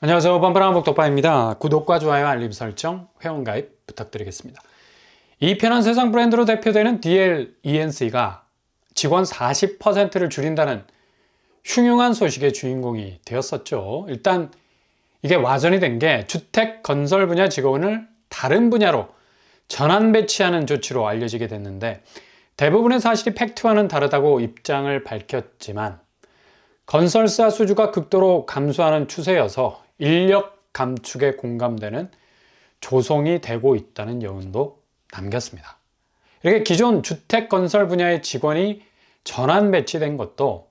안녕하세요. 뻔뻔한 복덕바입니다. 구독과 좋아요, 알림 설정, 회원가입 부탁드리겠습니다. 이 편한 세상 브랜드로 대표되는 DL-ENC가 직원 40%를 줄인다는 흉흉한 소식의 주인공이 되었었죠. 일단 이게 와전이 된 게 주택 건설 분야 직원을 다른 분야로 전환 배치하는 조치로 알려지게 됐는데, 대부분의 사실이 팩트와는 다르다고 입장을 밝혔지만 건설사 수주가 극도로 감소하는 추세여서 인력 감축에 공감되는 조성이 되고 있다는 여운도 남겼습니다. 이렇게 기존 주택 건설 분야의 직원이 전환 배치된 것도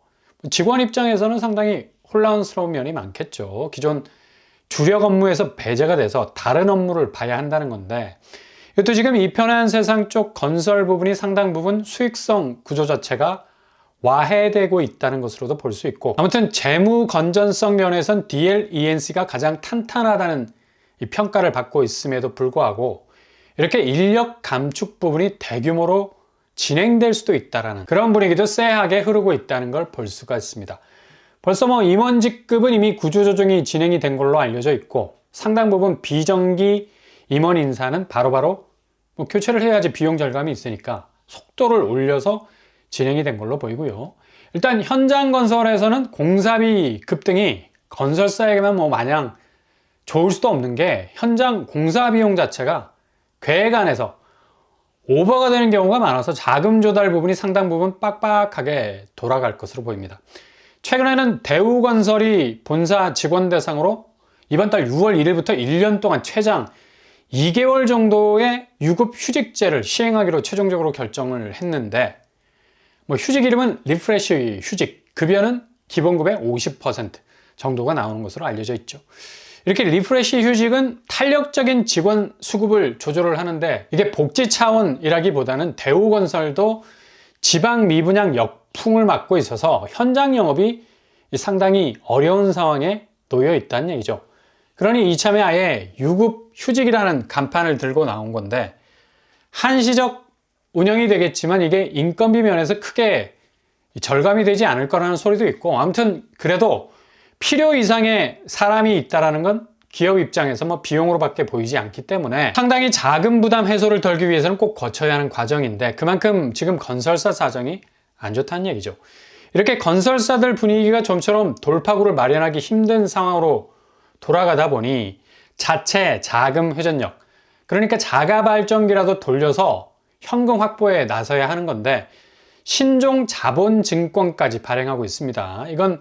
직원 입장에서는 상당히 혼란스러운 면이 많겠죠. 기존 주력 업무에서 배제가 돼서 다른 업무를 봐야 한다는 건데, 이것도 지금 이 편한 세상 쪽 건설 부분이 상당 부분 수익성 구조 자체가 와해되고 있다는 것으로도 볼 수 있고, 아무튼 재무 건전성 면에선 DL-ENC가 가장 탄탄하다는 이 평가를 받고 있음에도 불구하고 이렇게 인력 감축 부분이 대규모로 진행될 수도 있다는 그런 분위기도 쎄하게 흐르고 있다는 걸 볼 수가 있습니다. 벌써 임원직급은 이미 구조조정이 진행이 된 걸로 알려져 있고, 상당 부분 비정기 임원 인사는 바로바로 교체를 해야지 비용 절감이 있으니까 속도를 올려서 진행이 된 걸로 보이고요. 일단 현장 건설에서는 공사비 급등이 건설사에게만 마냥 좋을 수도 없는 게, 현장 공사 비용 자체가 계획 안에서 오버가 되는 경우가 많아서 자금 조달 부분이 상당 부분 빡빡하게 돌아갈 것으로 보입니다. 최근에는 대우건설이 본사 직원 대상으로 이번 달 6월 1일부터 1년 동안 최장 2개월 정도의 유급 휴직제를 시행하기로 최종적으로 결정을 했는데, 휴직 이름은 리프레시 휴직, 급여는 기본급의 50% 정도가 나오는 것으로 알려져 있죠. 이렇게 리프레시 휴직은 탄력적인 직원 수급을 조절을 하는데, 이게 복지 차원이라기보다는 대우건설도 지방 미분양 역풍을 맞고 있어서 현장 영업이 상당히 어려운 상황에 놓여 있다는 얘기죠. 그러니 이참에 아예 유급 휴직이라는 간판을 들고 나온 건데, 한시적 운영이 되겠지만 이게 인건비 면에서 크게 절감이 되지 않을 거라는 소리도 있고, 아무튼 그래도 필요 이상의 사람이 있다는 건 기업 입장에서 비용으로밖에 보이지 않기 때문에 상당히 자금 부담 해소를 덜기 위해서는 꼭 거쳐야 하는 과정인데, 그만큼 지금 건설사 사정이 안 좋다는 얘기죠. 이렇게 건설사들 분위기가 좀처럼 돌파구를 마련하기 힘든 상황으로 돌아가다 보니 자체 자금 회전력, 그러니까 자가 발전기라도 돌려서 현금 확보에 나서야 하는 건데, 신종 자본증권까지 발행하고 있습니다. 이건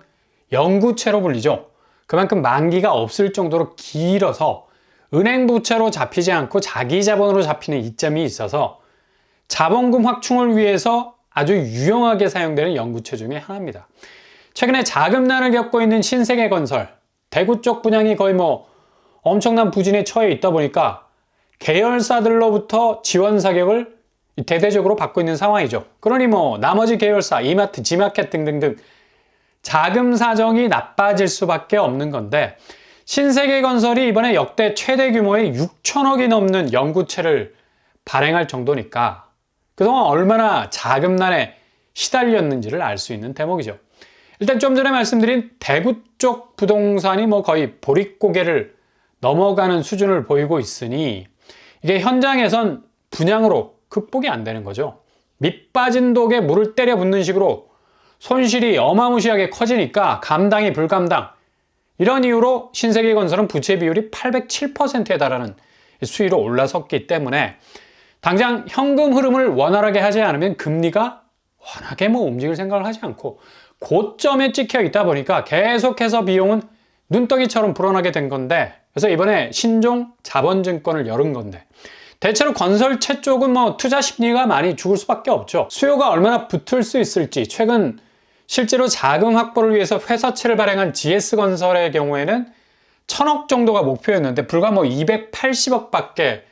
영구채로 불리죠. 그만큼 만기가 없을 정도로 길어서 은행 부채로 잡히지 않고 자기 자본으로 잡히는 이점이 있어서 자본금 확충을 위해서 아주 유용하게 사용되는 영구채 중에 하나입니다. 최근에 자금난을 겪고 있는 신세계건설, 대구 쪽 분양이 거의 엄청난 부진에 처해 있다 보니까 계열사들로부터 지원 사격을 대대적으로 받고 있는 상황이죠. 그러니 나머지 계열사, 이마트, 지마켓 등등등 자금 사정이 나빠질 수밖에 없는 건데, 신세계건설이 이번에 역대 최대 규모의 6천억이 넘는 영구채를 발행할 정도니까 그동안 얼마나 자금난에 시달렸는지를 알 수 있는 대목이죠. 일단 좀 전에 말씀드린 대구 쪽 부동산이 거의 보릿고개를 넘어가는 수준을 보이고 있으니 이게 현장에선 분양으로 극복이 안 되는 거죠. 밑 빠진 독에 물을 때려 붓는 식으로 손실이 어마무시하게 커지니까 감당이 불감당, 이런 이유로 신세계건설은 부채 비율이 807%에 달하는 수위로 올라섰기 때문에 당장 현금 흐름을 원활하게 하지 않으면 금리가 워낙에 움직일 생각을 하지 않고 고점에 찍혀 있다 보니까 계속해서 비용은 눈덩이처럼 불어나게 된 건데, 그래서 이번에 신종 자본증권을 열은 건데, 대체로 건설채 쪽은 투자 심리가 많이 죽을 수밖에 없죠. 수요가 얼마나 붙을 수 있을지, 최근 실제로 자금 확보를 위해서 회사채를 발행한 GS건설의 경우에는 1000억 정도가 목표였는데 불과 280억 밖에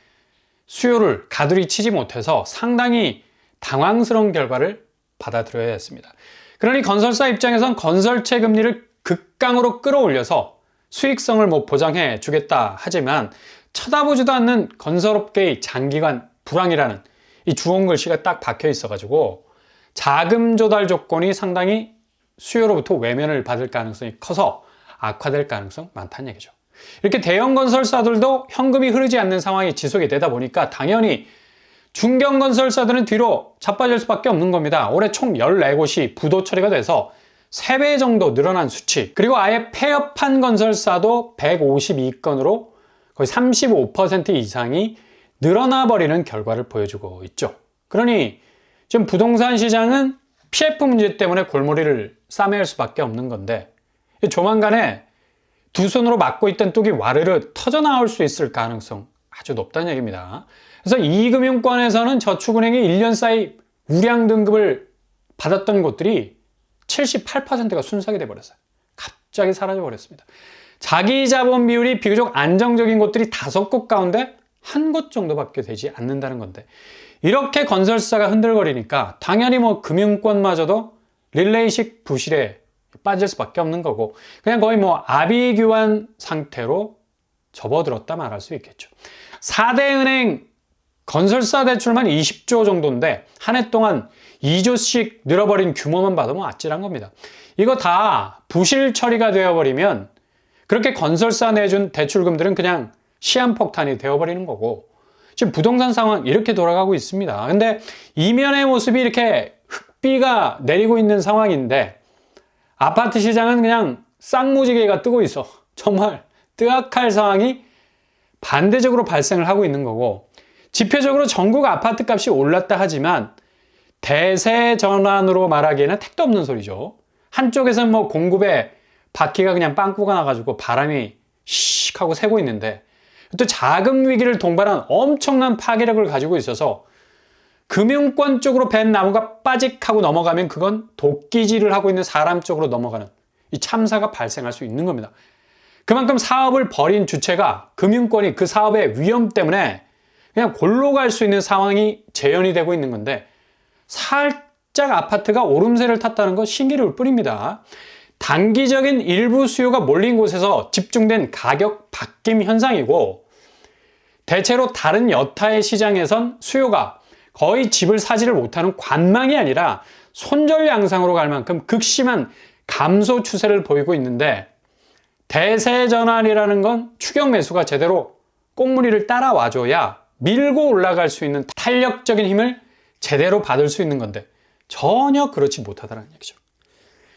수요를 가두리 치지 못해서 상당히 당황스러운 결과를 받아들여야 했습니다. 그러니 건설사 입장에선 건설채 금리를 극강으로 끌어올려서 수익성을 보장해 주겠다 하지만, 쳐다보지도 않는 건설업계의 장기간 불황이라는 이 주홍 글씨가 딱 박혀 있어가지고 자금 조달 조건이 상당히 수요로부터 외면을 받을 가능성이 커서 악화될 가능성 많다는 얘기죠. 이렇게 대형 건설사들도 현금이 흐르지 않는 상황이 지속이 되다 보니까 당연히 중견 건설사들은 뒤로 자빠질 수밖에 없는 겁니다. 올해 총 14곳이 부도 처리가 돼서 3배 정도 늘어난 수치. 그리고 아예 폐업한 건설사도 152건으로 거의 35% 이상이 늘어나 버리는 결과를 보여주고 있죠. 그러니 지금 부동산 시장은 PF 문제 때문에 골머리를 싸매일 수밖에 없는 건데 조만간에 두 손으로 막고 있던 뚝이 와르르 터져 나올 수 있을 가능성 아주 높다는 얘기입니다. 그래서 이금융권에서는 저축은행이 1년 사이 우량 등급을 받았던 곳들이 78%가 순삭이 돼버렸어요. 갑자기 사라져버렸습니다. 자기 자본 비율이 비교적 안정적인 곳들이 5곳 가운데 한 곳 정도밖에 되지 않는다는 건데 이렇게 건설사가 흔들거리니까 당연히 금융권마저도 릴레이식 부실에 빠질 수밖에 없는 거고 그냥 거의 아비규환 상태로 접어들었다 말할 수 있겠죠. 4대 은행 건설사 대출만 20조 정도인데 한 해 동안 2조씩 늘어버린 규모만 봐도 아찔한 겁니다. 이거 다 부실 처리가 되어버리면 그렇게 건설사 내준 대출금들은 그냥 시한폭탄이 되어버리는 거고 지금 부동산 상황 이렇게 돌아가고 있습니다. 근데 이면의 모습이 이렇게 흑비가 내리고 있는 상황인데 아파트 시장은 그냥 쌍무지개가 뜨고 있어. 정말 뜨악할 상황이 반대적으로 발생을 하고 있는 거고 지표적으로 전국 아파트 값이 올랐다 하지만 대세 전환으로 말하기에는 택도 없는 소리죠. 한쪽에서는 공급에 바퀴가 그냥 빵꾸가 나가지고 바람이 씩 하고 새고 있는데 또 자금 위기를 동반한 엄청난 파괴력을 가지고 있어서 금융권 쪽으로 벤 나무가 빠직하고 넘어가면 그건 도끼질을 하고 있는 사람 쪽으로 넘어가는 이 참사가 발생할 수 있는 겁니다. 그만큼 사업을 벌인 주체가 금융권이 그 사업의 위험 때문에 그냥 골로 갈 수 있는 상황이 재현이 되고 있는 건데 살짝 아파트가 오름세를 탔다는 건 신기루일 뿐입니다. 단기적인 일부 수요가 몰린 곳에서 집중된 가격 바뀜 현상이고 대체로 다른 여타의 시장에선 수요가 거의 집을 사지를 못하는 관망이 아니라 손절 양상으로 갈 만큼 극심한 감소 추세를 보이고 있는데 대세 전환이라는 건 추격 매수가 제대로 꽁무니를 따라와줘야 밀고 올라갈 수 있는 탄력적인 힘을 제대로 받을 수 있는 건데 전혀 그렇지 못하다는 얘기죠.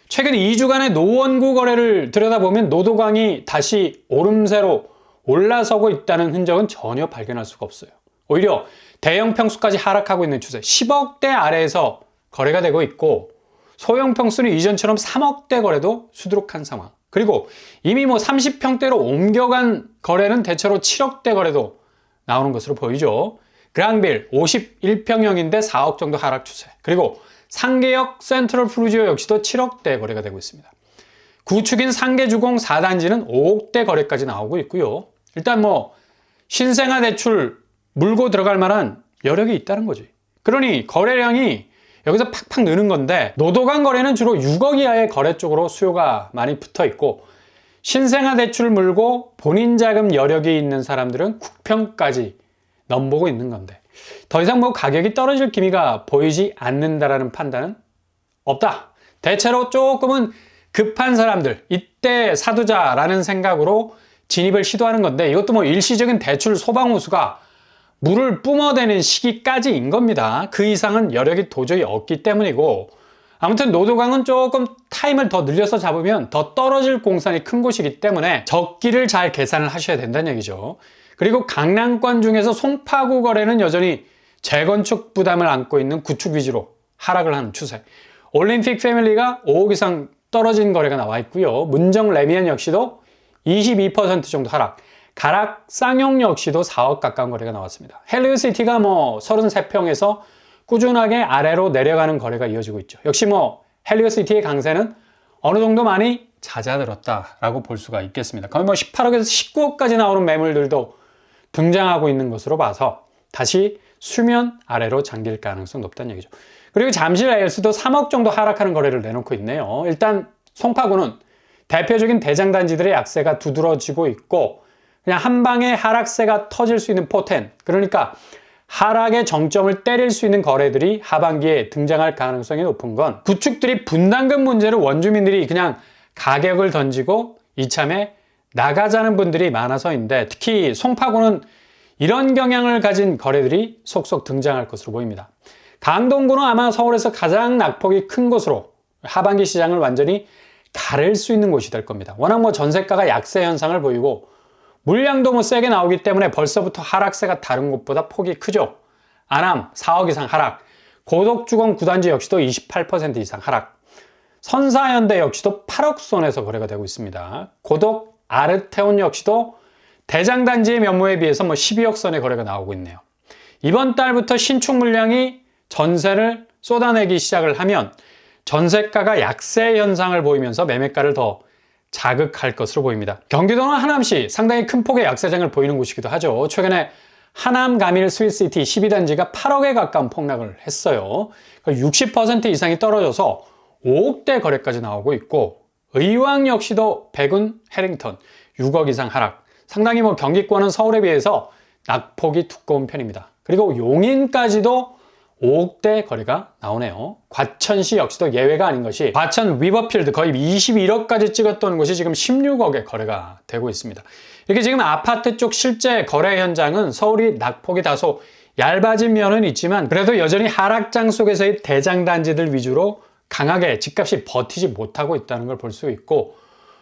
최근 2주간의 노원구 거래를 들여다보면 노도강이 다시 오름세로 올라서고 있다는 흔적은 전혀 발견할 수가 없어요. 오히려 대형 평수까지 하락하고 있는 추세 10억대 아래에서 거래가 되고 있고 소형 평수는 이전처럼 3억대 거래도 수두룩한 상황. 그리고 이미 30평대로 옮겨간 거래는 대체로 7억대 거래도 나오는 것으로 보이죠. 그랑빌 51평형인데 4억 정도 하락 추세. 그리고 상계역 센트럴 프루지오 역시도 7억대 거래가 되고 있습니다. 구축인 상계주공 4단지는 5억대 거래까지 나오고 있고요. 일단 신생아 대출 물고 들어갈 만한 여력이 있다는 거지. 그러니 거래량이 여기서 팍팍 느는 건데 노도강 거래는 주로 6억 이하의 거래 쪽으로 수요가 많이 붙어 있고 신생아 대출 물고 본인 자금 여력이 있는 사람들은 국평까지 넘보고 있는 건데 더 이상 가격이 떨어질 기미가 보이지 않는다라는 판단은 없다. 대체로 조금은 급한 사람들 이때 사두자라는 생각으로 진입을 시도하는 건데 이것도 일시적인 대출 소방호수가 물을 뿜어대는 시기까지인 겁니다. 그 이상은 여력이 도저히 없기 때문이고 아무튼 노도강은 조금 타임을 더 늘려서 잡으면 더 떨어질 공산이 큰 곳이기 때문에 적기를 잘 계산을 하셔야 된다는 얘기죠. 그리고 강남권 중에서 송파구 거래는 여전히 재건축 부담을 안고 있는 구축 위주로 하락을 하는 추세. 올림픽 패밀리가 5억 이상 떨어진 거래가 나와 있고요. 문정 레미안 역시도 22% 정도 하락. 가락 쌍용 역시도 4억 가까운 거래가 나왔습니다. 헬리오시티가 33평에서 꾸준하게 아래로 내려가는 거래가 이어지고 있죠. 역시 헬리오시티의 강세는 어느 정도 많이 잦아들었다라고 볼 수가 있겠습니다. 거의 18억에서 19억까지 나오는 매물들도 등장하고 있는 것으로 봐서 다시 수면 아래로 잠길 가능성 높다는 얘기죠. 그리고 잠실 ALS도 3억 정도 하락하는 거래를 내놓고 있네요. 일단 송파구는 대표적인 대장단지들의 약세가 두드러지고 있고 그냥 한 방에 하락세가 터질 수 있는 포텐, 그러니까 하락의 정점을 때릴 수 있는 거래들이 하반기에 등장할 가능성이 높은 건 구축들이 분담금 문제로 원주민들이 그냥 가격을 던지고 이참에 나가자는 분들이 많아서인데 특히 송파구는 이런 경향을 가진 거래들이 속속 등장할 것으로 보입니다. 강동구는 아마 서울에서 가장 낙폭이 큰 곳으로 하반기 시장을 완전히 가를 수 있는 곳이 될 겁니다. 워낙 전세가가 약세 현상을 보이고 물량도 세게 나오기 때문에 벌써부터 하락세가 다른 곳보다 폭이 크죠. 안암 4억 이상 하락, 고덕주공 구단지 역시도 28% 이상 하락, 선사현대 역시도 8억 선에서 거래가 되고 있습니다. 고덕 아르테온 역시도 대장단지의 면모에 비해서 12억 선의 거래가 나오고 있네요. 이번 달부터 신축 물량이 전세를 쏟아내기 시작을 하면 전세가가 약세 현상을 보이면서 매매가를 더 자극할 것으로 보입니다. 경기도는 하남시 상당히 큰 폭의 약세장을 보이는 곳이기도 하죠. 최근에 하남 가밀 스윗시티 12단지가 8억에 가까운 폭락을 했어요. 60% 이상이 떨어져서 5억대 거래까지 나오고 있고, 의왕 역시도 백운 해링턴 6억 이상 하락. 상당히 경기권은 서울에 비해서 낙폭이 두꺼운 편입니다. 그리고 용인까지도 5억대 거래가 나오네요. 과천시 역시도 예외가 아닌 것이 과천 위버필드 거의 21억까지 찍었던 곳이 지금 16억에 거래가 되고 있습니다. 이렇게 지금 아파트 쪽 실제 거래 현장은 서울이 낙폭이 다소 얇아진 면은 있지만 그래도 여전히 하락장 속에서의 대장단지들 위주로 강하게 집값이 버티지 못하고 있다는 걸 볼 수 있고,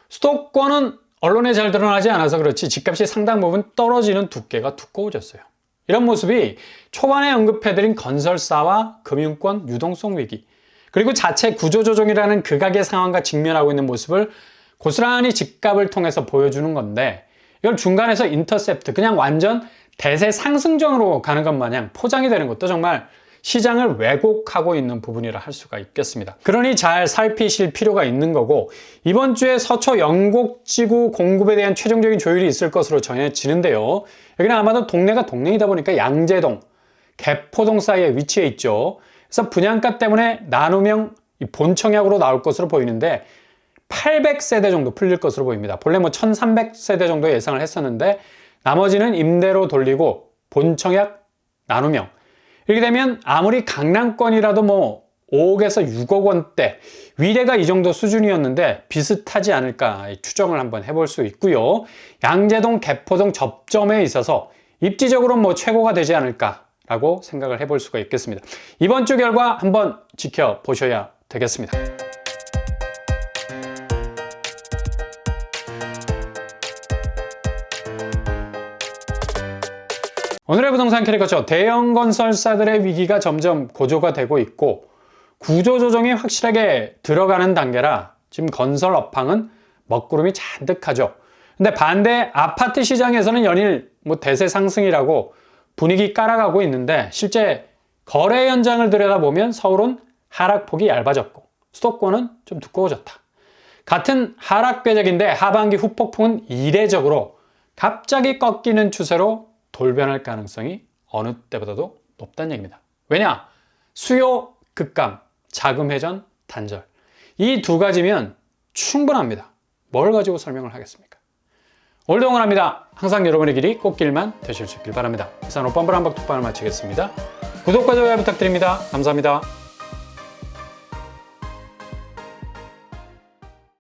수도권은 언론에 잘 드러나지 않아서 그렇지 집값이 상당 부분 떨어지는 두께가 두꺼워졌어요. 이런 모습이 초반에 언급해드린 건설사와 금융권 유동성 위기, 그리고 자체 구조조정이라는 극악의 상황과 직면하고 있는 모습을 고스란히 집값을 통해서 보여주는 건데, 이걸 중간에서 인터셉트, 그냥 완전 대세 상승전으로 가는 것 마냥 포장이 되는 것도 정말 시장을 왜곡하고 있는 부분이라 할 수가 있겠습니다. 그러니 잘 살피실 필요가 있는 거고, 이번 주에 서초 영곡지구 공급에 대한 최종적인 조율이 있을 것으로 전해지는데요. 여기는 아마도 동네가 동네이다 보니까 양재동, 개포동 사이에 위치해 있죠. 그래서 분양가 때문에 나눔형 본청약으로 나올 것으로 보이는데 800세대 정도 풀릴 것으로 보입니다. 본래 1300세대 정도 예상을 했었는데 나머지는 임대로 돌리고 본청약 나눔형. 이렇게 되면 아무리 강남권이라도 5억에서 6억 원대, 위례가 이 정도 수준이었는데 비슷하지 않을까 추정을 한번 해볼 수 있고요. 양재동, 개포동 접점에 있어서 입지적으로 최고가 되지 않을까라고 생각을 해볼 수가 있겠습니다. 이번 주 결과 한번 지켜보셔야 되겠습니다. 오늘의 부동산 캐릭터죠. 대형 건설사들의 위기가 점점 고조가 되고 있고 구조조정이 확실하게 들어가는 단계라 지금 건설 업황은 먹구름이 잔뜩하죠. 근데 반대 아파트 시장에서는 연일 대세 상승이라고 분위기 깔아가고 있는데 실제 거래 현장을 들여다보면 서울은 하락폭이 얇아졌고 수도권은 좀 두꺼워졌다. 같은 하락 궤적인데 하반기 후폭풍은 이례적으로 갑자기 꺾이는 추세로 돌변할 가능성이 어느 때보다도 높다는 얘기입니다. 왜냐? 수요 급감, 자금 회전 단절. 이 두 가지면 충분합니다. 뭘 가지고 설명을 하겠습니까? 오늘도 응원합니다. 항상 여러분의 길이 꽃길만 되실 수 있길 바랍니다. 이상 오빤불 한박 톡방을 마치겠습니다. 구독과 좋아요 부탁드립니다. 감사합니다.